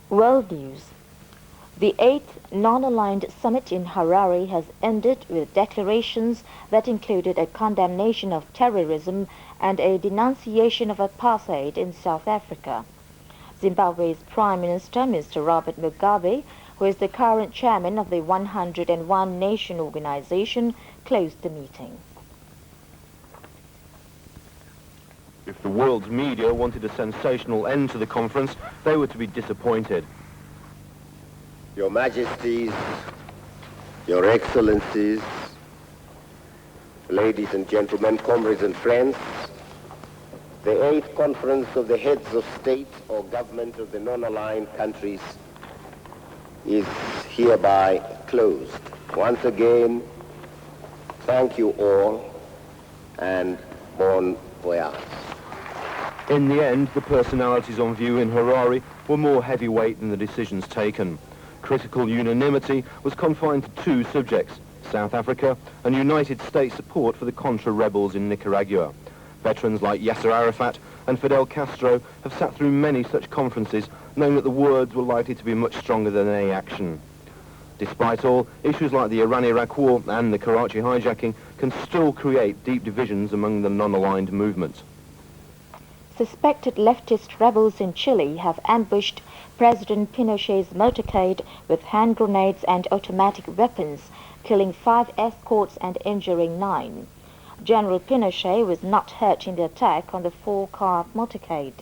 World News. The 8th non-aligned summit in Harare has ended with declarations that included a condemnation of terrorism and a denunciation of apartheid in South Africa. Zimbabwe's Prime Minister, Mr. Robert Mugabe, who is the current chairman of the 101 Nation Organization, closed the meeting. If the world's media wanted a sensational end to the conference, they were to be disappointed. Your Majesties, Your Excellencies, ladies and gentlemen, comrades and friends, the 8th Conference of the Heads of State or Government of the non-aligned countries is hereby closed. Once again, thank you all and bon voyage. In the end, the personalities on view in Harare were more heavyweight than the decisions taken. Critical unanimity was confined to two subjects, South Africa and United States support for the Contra rebels in Nicaragua. Veterans like Yasser Arafat and Fidel Castro have sat through many such conferences, knowing that the words were likely to be much stronger than any action. Despite all, issues like the Iran-Iraq war and the Karachi hijacking can still create deep divisions among the non-aligned movement. Suspected leftist rebels in Chile have ambushed President Pinochet's motorcade with hand grenades and automatic weapons, killing 5 escorts and injuring 9. General Pinochet was not hurt in the attack on the 4-car motorcade,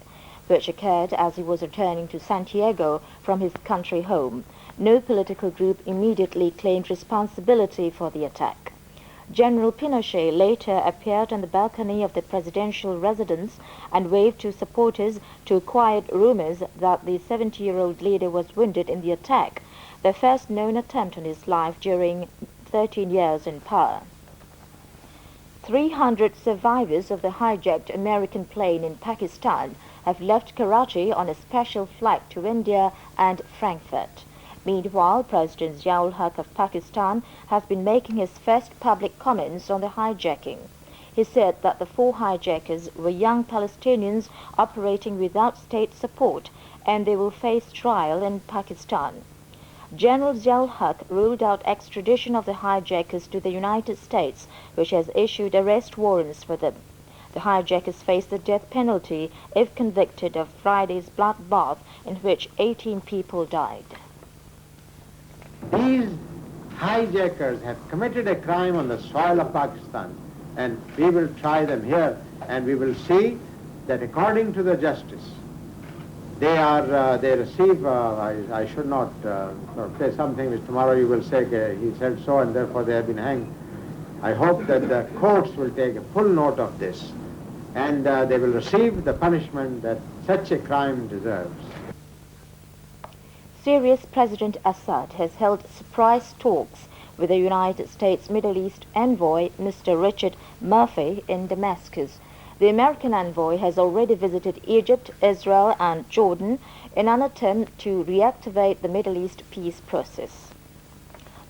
which occurred as he was returning to Santiago from his country home. No political group immediately claimed responsibility for the attack. General Pinochet later appeared on the balcony of the presidential residence and waved to supporters to quiet rumors that the 70-year-old leader was wounded in the attack, the first known attempt on his life during 13 years in power. 300 survivors of the hijacked American plane in Pakistan have left Karachi on a special flight to India and Frankfurt. Meanwhile, President Ziaul-Haq of Pakistan has been making his first public comments on the hijacking. He said that the 4 hijackers were young Palestinians operating without state support, and they will face trial in Pakistan. General Ziaul-Haq ruled out extradition of the hijackers to the United States, which has issued arrest warrants for them. The hijackers face the death penalty if convicted of Friday's bloodbath in which 18 people died. These hijackers have committed a crime on the soil of Pakistan, and we will try them here, and we will see that according to the justice, they receive, I should not say something which tomorrow you will say, he said so, and therefore they have been hanged. I hope that the courts will take a full note of this, and they will receive the punishment that such a crime deserves. Syria's President Assad has held surprise talks with the United States Middle East envoy, Mr. Richard Murphy, in Damascus. The American envoy has already visited Egypt, Israel and Jordan in an attempt to reactivate the Middle East peace process.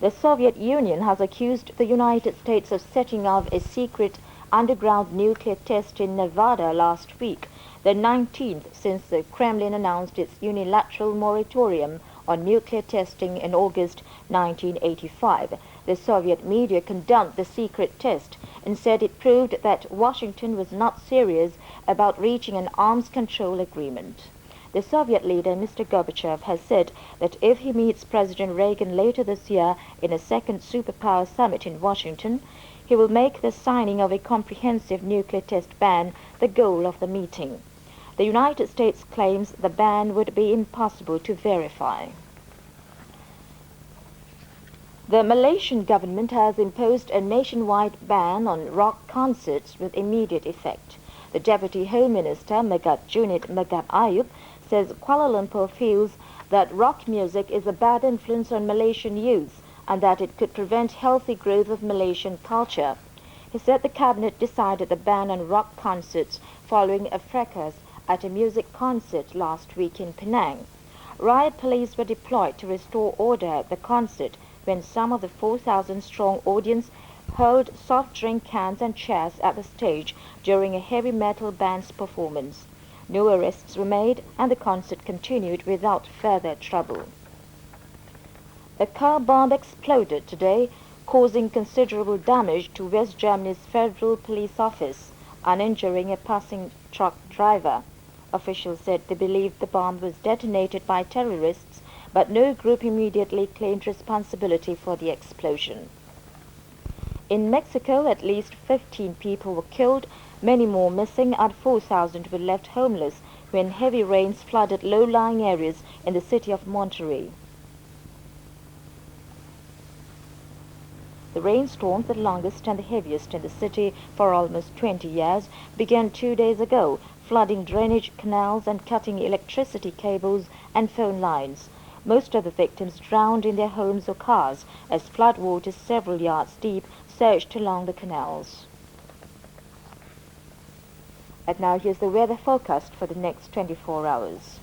The Soviet Union has accused the United States of setting off a secret underground nuclear test in Nevada last week, the 19th since the Kremlin announced its unilateral moratorium on nuclear testing in August 1985. The Soviet media condemned the secret test and said it proved that Washington was not serious about reaching an arms control agreement. The Soviet leader, Mr. Gorbachev, has said that if he meets President Reagan later this year in a second superpower summit in Washington, he will make the signing of a comprehensive nuclear test ban the goal of the meeting. The United States claims the ban would be impossible to verify. The Malaysian government has imposed a nationwide ban on rock concerts with immediate effect. The Deputy Home Minister, Megat Junid Megat Ayub, says Kuala Lumpur feels that rock music is a bad influence on Malaysian youth and that it could prevent healthy growth of Malaysian culture. He said the cabinet decided the ban on rock concerts following a fracas at a music concert last week in Penang. Riot police were deployed to restore order at the concert when some of the 4,000-strong audience hurled soft drink cans and chairs at the stage during a heavy metal band's performance. No arrests were made and the concert continued without further trouble. A car bomb exploded today, causing considerable damage to West Germany's Federal Police Office and injuring a passing truck driver. Officials said they believed the bomb was detonated by terrorists, but no group immediately claimed responsibility for the explosion. In Mexico, at least 15 people were killed, many more missing, and 4,000 were left homeless when heavy rains flooded low-lying areas in the city of Monterrey. The rainstorms, the longest and the heaviest in the city for almost 20 years, began 2 days ago, flooding drainage canals and cutting electricity cables and phone lines. Most of the victims drowned in their homes or cars as floodwaters several yards deep surged along the canals. And now here's the weather forecast for the next 24 hours.